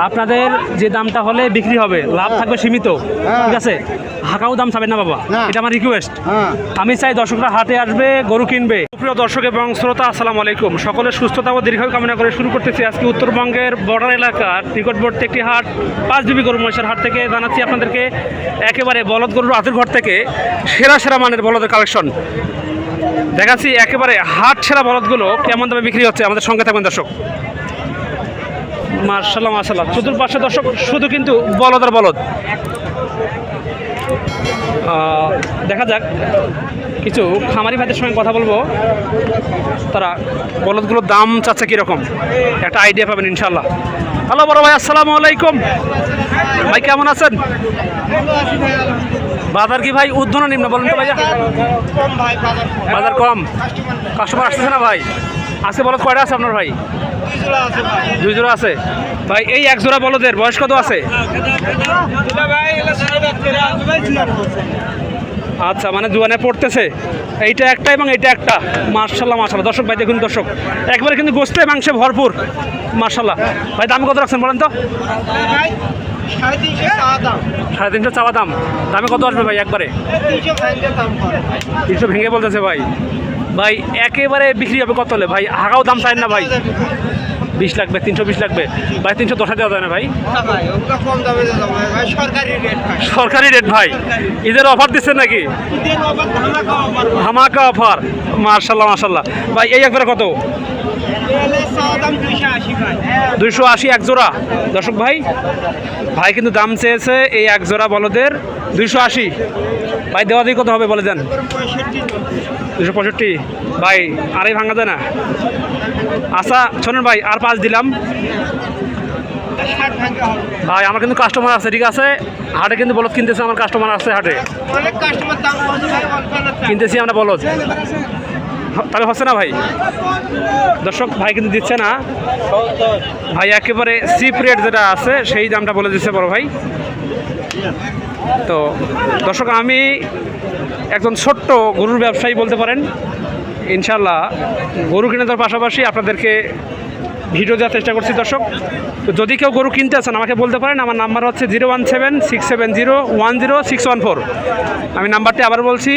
আপনাদের যে দামটা হলে বিক্রি হবে, লাভ থাকবে সীমিত, ঠিক আছে? হাঁকাও দাম চাবেন না বাবা, এটা আমার রিকোয়েস্ট। আমি চাই দর্শকরা হাটে আসবে, গরু কিনবে। প্রিয় দর্শক এবং শ্রোতা, আসসালামু আলাইকুম। সকলের সুস্থতা ও দীর্ঘায়ু কামনা করে শুরু করতেছি আজকে উত্তরবঙ্গের বর্ডার এলাকার নিকটবর্তী একটি হাট, 5 ডিবি গরু মহিষের হাট থেকে জানাচ্ছি আপনাদেরকে একেবারে বলদ গরুর আতুর ঘর থেকে সেরা সেরা মানের বলদের কালেকশন দেখাচ্ছি। একেবারে হাট সেরা বলদগুলো কেমন দামে বিক্রি হচ্ছে, আমাদের সঙ্গে থাকবেন দর্শক। মাশাআল্লাহ মাশাআল্লাহ, চতুর্পাশে দর্শক শুধু কিন্তু বলদ আর বলদ। দেখা যাক, কিছু খামারি ভাইদের সঙ্গে কথা বলবো, তারা বলদগুলোর দাম চাচ্ছে কীরকম, একটা আইডিয়া পাবেন ইনশাল্লাহ। হ্যালো বড় ভাই, আসসালামু আলাইকুম ভাই, কেমন আছেন? বাজার কি ভাই ঊর্ধ্ব না নিম্ন বলেন তো ভাইয়া? বাজার কম, কাস্টমার আসতেছে না ভাই? আজকে বলদ কয়টা আছে আপনার ভাই? 2 জোড়া আছে ভাই। এই 1 জোড়া বলদের বয়স কত আছে? আচ্ছা, মানে জোয়ানে পড়তেছে। এইটা একটা এবং এইটা একটা। মাশাআল্লাহ মাশাআল্লাহ, দর্শক ভাই দেখুন, দর্শক একবারে কিন্তু গোস্তে মাংসে ভরপুর। মাশাআল্লাহ ভাই, দাম কত রাখছেন বলেন তো? 350 চাওয়া দাম। দামে কত আসবে ভাই একবারে? 300 ভেঙে বলতেছে ভাই। ভাই একেবারে বিক্রি হবে কত হলে ভাই? হাগাও দাম চাই না ভাই? 20 লাগবে, 320 লাগবে ভাই। 310 দেওয়া যায় না ভাই? সরকারি রেট ভাই। ঈদের অফার দিচ্ছেন নাকি? ধামাকা অফার। মাশাআল্লাহ মাশাআল্লাহ ভাই, এই একবারে কত? 280 এক জোড়া। দর্শক ভাই, ভাই কিন্তু দাম চেয়েছে এই 1 জোড়া বলদের 280 ভাই। দেওয়া দিয়ে কত হবে বলে দেন? 265 ভাই, আরে ভাঙা যায় না। আচ্ছা শোনেন ভাই, আর 5 দিলাম ভাই। আমার কিন্তু কাস্টমার আছে, ঠিক আছে? হাটে কিন্তু বলদ কিনতেছে, আমার কাস্টমার আছে হাটে, কিনতেছি আমরা বলদ। তাহলে হচ্ছে না ভাই? দর্শক ভাই কিন্তু দিচ্ছে না ভাই, একেবারে চিপ রেট যেটা আছে সেই দামটা বলে দিচ্ছে বড় ভাই। তো দর্শক, আমি একজন ছোট্ট গরুর ব্যবসায়ী বলতে পারেন। ইনশাল্লাহ গরু কিনে দেওয়ার পাশাপাশি আপনাদেরকে ভিডিও দেওয়ার চেষ্টা করছি দর্শক। তো যদি কেউ গরু কিনতে আছেন আমাকে বলতে পারেন। আমার নাম্বার হচ্ছে 01767010614। আমি নাম্বারটি আবার বলছি,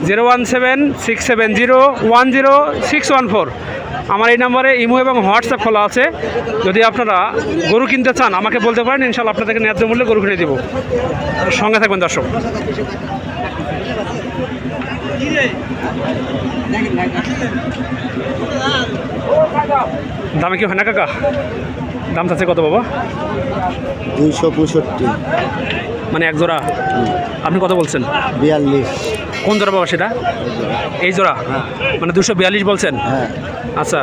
01767010614। আমার এই নাম্বারে ইমো এবং হোয়াটসঅ্যাপ খোলা আছে। যদি আপনারা গরু কিনতে চান আমাকে বলতে পারেন, ইনশাল্লাহ আপনাদেরকে ন্যায্য মূল্যে গরু কিনে দেব। সঙ্গে থাকবেন দর্শক। দামে কি হয় না কাকা? দাম চাচ্ছে কত বাবা? 265 মানে 1 জোড়া। আপনি কত বলছেন? 42। কোন জোড়া বাবা সেটা? এই জোড়া মানে 242 বলছেন? হ্যাঁ। আচ্ছা,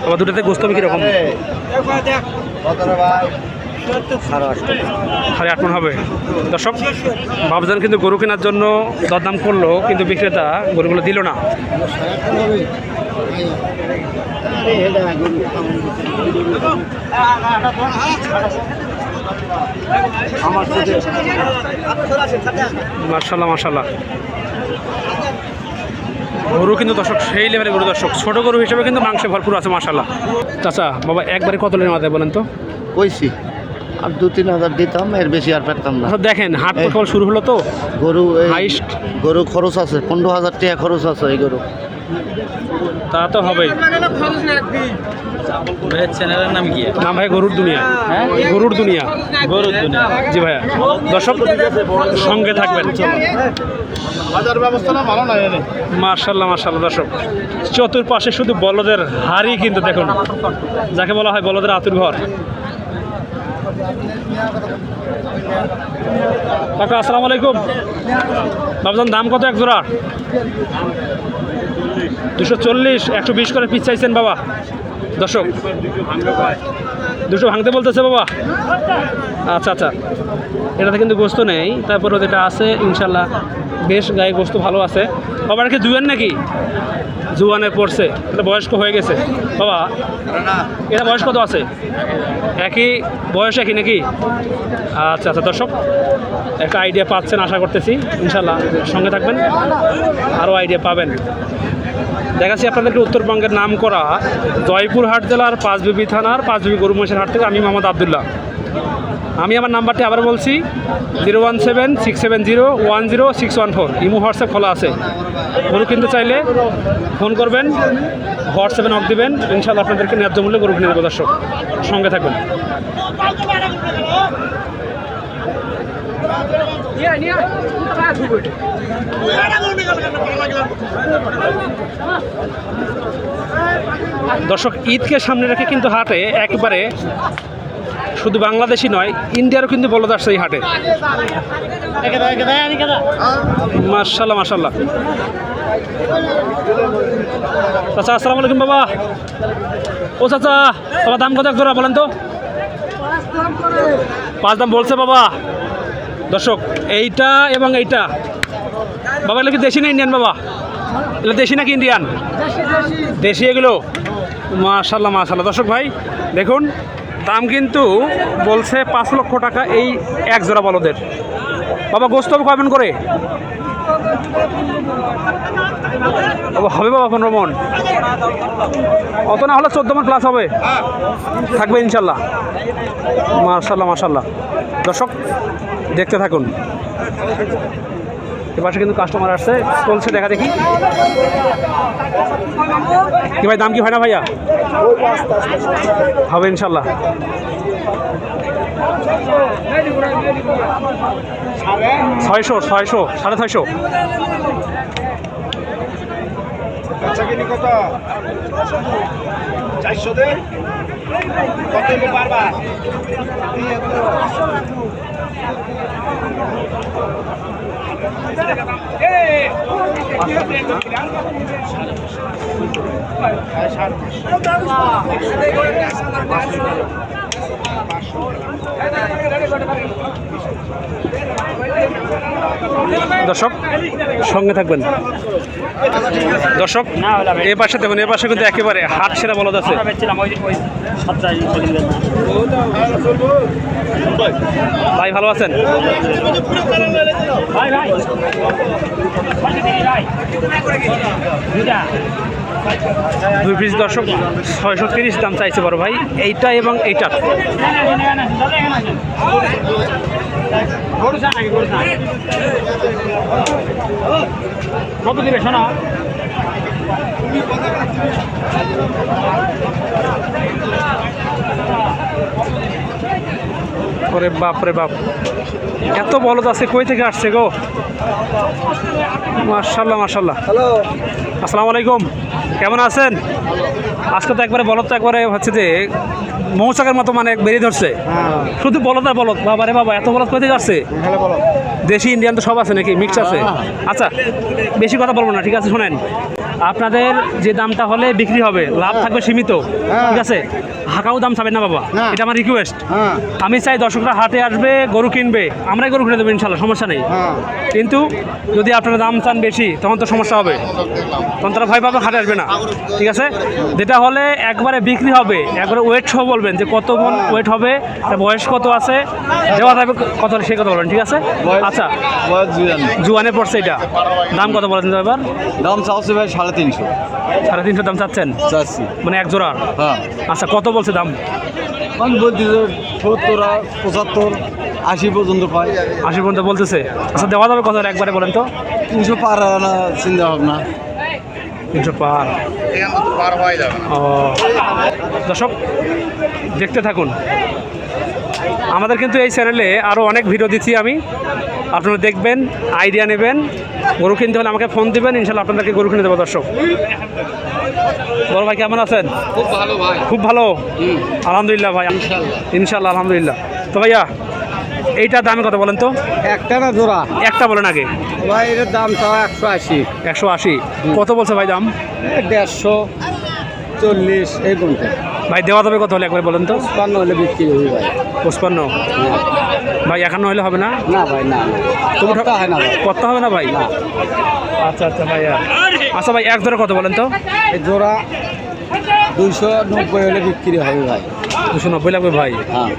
আবার দুটাতে গোস্ত হবে কীরকম? 8.5 মণ হবে। দর্শক বাবজান কিন্তু গরু কেনার জন্য দরদাম করলো, কিন্তু বিক্রেতা গরুগুলো দিল না। মাশাআল্লাহ মাশাআল্লাহ, গরু কিন্তু দর্শক সেই লেভেলের গরু দর্শক। ছোট গরু হিসেবে কিন্তু মাংসে ভরপুর আছে মাশাআল্লাহ। চাচা বাবা একবারে কত লেন মাথায় বলেন তো? কইছি আর 2-3 হাজার দিতাম, এর বেশি আর পেতাম না। দেখেন হাট তো শুরু হলো, তো গরু হাইস্ট গরু খরচ আছে 15,000 টাকা খরচ আছে এই গরু। তা তো হবেই। চ্যানেলের নাম কি? নাম ভাই গরুর দুনিয়া। গরুর দুনিয়া, গরুর দুনিয়া। জি ভাইয়া। দর্শক সঙ্গে থাকবেন। বাজার ব্যবস্থা না ভালো নয়। মাশাআল্লাহ মাশাআল্লাহ, দর্শক চতুর্পাশে শুধু বলদের হাড়ি, কিন্তু দেখুন যাকে বলা হয় বলদের আতুর ঘর। কাকা আসসালামু আলাইকুম। বাবজান দাম কত 1 জোড়া? 240। 120 করে পিস চাইছেন বাবা। দর্শক 200 ভাঙতে বলতেছে বাবা। আচ্ছা আচ্ছা, এটাতে কিন্তু গোস্ত নেই, তারপরে যেটা আছে ইনশাল্লাহ বেশ গায়ে গোস্ত ভালো আছে। বাবার কি জুয়ান নাকি? জুয়ানে পড়ছে, এটা বয়স্ক হয়ে গেছে বাবা। এটা বয়স কত আছে? একই বয়স, একই নাকি? আচ্ছা আচ্ছা, দর্শক একটা আইডিয়া পাচ্ছেন আশা করতেছি। ইনশাল্লাহ সঙ্গে থাকবেন, আরও আইডিয়া পাবেন। দেখাচ্ছি আপনাদেরকে উত্তরবঙ্গের নাম করা জয়পুরহাট জেলার পাঁচবিবি থানার পাঁচবিবি গরু মহিষের হাট থেকে আমি মোহাম্মদ আবদুল্লাহ। আমি আমার নাম্বারটি আবার বলছি 01767010614। ইমো হোয়াটসঅ্যাপ খোলা আছে। গরু কিনতে চাইলে ফোন করবেন, হোয়াটসঅ্যাপে নক দিবেন, ইনশাআল্লাহ আপনাদেরকে ন্যায্য মূল্যে গরু কিনে দেবো। দর্শক সঙ্গে থাকবেন। দর্শক ঈদকে সামনে রেখে কিন্তু হাটে একেবারে শুধু বাংলাদেশি নয়, ইন্ডিয়ারও কিন্তু বলদ আসছে এই হাটে। মাশাল্লাহ মাশাল্লাহ। চাচা আসসালামু আলাইকুম। বাবা, ও চাচা, বাবা দাম কত জোড়া বলেন তো? 5 দাম বলছে বাবা। দর্শক এইটা এবং এইটা বাবা, এগুলো কি দেশি না ইন্ডিয়ান? বাবা এগুলো দেশি নাকি ইন্ডিয়ান? দেশি এগুলো। মাশাল্লাহ মাশাল্লাহ। দর্শক ভাই দেখুন, দাম কিন্তু বলছে 5 লক্ষ টাকা এই এক জোড়া বলদের। বাবা গোস্ত হবে কয়মন করে? বাবা হবে বাবা 15 মন, অত না হলে 14 মন প্লাস হবে, থাকবে ইনশাল্লাহ। মাশাল্লাহ মাশাল্লাহ। দর্শক দেখতে থাকুন। এপাশে কিন্তু কাস্টমার আসছে, চলছে দেখা দেখি। কি ভাই দাম কি হয় না ভাইয়া? হবে ইনশাল্লাহ। 600 650 দর্শক সঙ্গে থাকবেন। দর্শক এ পাশে দেখুন, এ পাশে কিন্তু একেবারে হাট সেরা বলদ আছে। ভাই ভালো আছেন? দুই পিস দর্শক 630 দাম চাইছে বড় ভাই, এইটা এবং এইটা। কত দিবে শোনা? ওরে বাপ রে বাপ, এত বলদ আছে, কই থেকে আসছে গো? মাশাল্লাহ মাশাল্লাহ। হ্যালো, আসসালামু আলাইকুম। কেমন আছেন? আজকে তো একবারে বলদ, তো একবারে হচ্ছে যে মৌচাকের মতো মানে বেরিয়ে ধরছে। শুধু বলদ আর বলদ। বাবা রে বাবা, এত বলদ কই থেকে আসছে? দেশি ইন্ডিয়ান তো সব আছে নাকি, মিক্স আছে? আচ্ছা বেশি কথা বলবো না, ঠিক আছে? শোনেন, আপনাদের যে দামটা হলে বিক্রি হবে, লাভ থাকবে সীমিত, ঠিক আছে? হাঁকাও দাম চাবেন না বাবা, এটা আমার রিকোয়েস্ট। আমি চাই দর্শকরা হাটে আসবে, গরু কিনবে, আমরাই গরু কিনে দেবো ইনশাল্লাহ, সমস্যা নেই। কিন্তু যদি আপনারা দাম চান বেশি, তখন তো সমস্যা হবে, তখন তারা ভয় পাবে, হাটে আসবে না, ঠিক আছে? যেটা হলে একবারে বিক্রি হবে, একবারে ওয়েট সহ বলবেন যে কত মন ওয়েট হবে, তার বয়স কত আছে, দেওয়া যাবে কত, সে কথা বলবেন, ঠিক আছে? আচ্ছা জুয়ানে পড়ছে, এটা দাম কত বলেন তো এবার? দাম চাচ্ছে ভাই 350। 350 দাম চাচ্ছেন? চাচ্ছি মানে এক জোড়ার? হ্যাঁ। আচ্ছা কত বলছে দাম? আমি বলছি 70, 75, 80 পর্যন্ত পাই। 80 পর্যন্ত বলতেছে। আচ্ছা দেওয়া যাবে কত, একবারে বলেন তো? 300 পার হয় না, চিন্তা ভাবনা 300 পার। ও দর্শক দেখতে থাকুন, আমাদের কিন্তু এই চ্যানেলে আরও অনেক ভিডিও দিচ্ছি আমি, আপনারা দেখবেন, আইডিয়া নেবেন। গরু কিনতে হলে আমাকে ফোন দিবেন, ইনশাল্লাহ আপনাদেরকে গরু কিনে দেবো। দর্শক বড় ভাই কেমন আছেন? খুব ভালো ভাই। খুব ভালো, আলহামদুলিল্লাহ ভাই, ইনশাল্লাহ আলহামদুলিল্লাহ। তো ভাইয়া এইটার দামে কত বলেন তো? একটা না জোড়া? একটা বলেন আগে ভাই, এটার দাম চাওয়া 180। 180 কত বলছে ভাই দাম? 150-40 এই কোনটা ভাই দেওয়া যাবে কত হলে একবার বলেন তো? 55 হলে বিক্রি হবে ভাই। 55 ভাই, 51 হলে হবে না? না ভাই, না তুমি কথা হয় না ভাই, কত হবে না ভাই? আচ্ছা আচ্ছা ভাইয়া, আচ্ছা ভাই এক ধরে কত বলেন তো? এই জোড়া 290 হলে বিক্রি হবে ভাই। 290 লাগবে ভাই? হ্যাঁ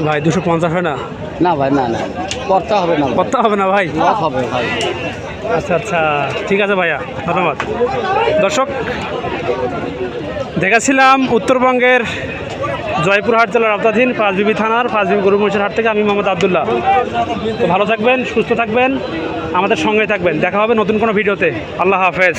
ভাই 250 হয় না? না ভাই, না না করতে হবে না, কত হবে না ভাই? লস হবে ভাই। আচ্ছা আচ্ছা, ঠিক আছে ভাইয়া, ধন্যবাদ। দর্শক, দেখাছিলাম উত্তরবঙ্গের জয়পুরহাট জেলার আওতাধীন পাঁচবিবি থানার পাঁচবিবি গরু মহিষের হাট থেকে আমি মোহাম্মদ আবদুল্লাহ। তো ভালো থাকবেন, সুস্থ থাকবেন, আমাদের সঙ্গে থাকবেন। দেখা হবে নতুন কোনো ভিডিওতে। আল্লাহ হাফেজ।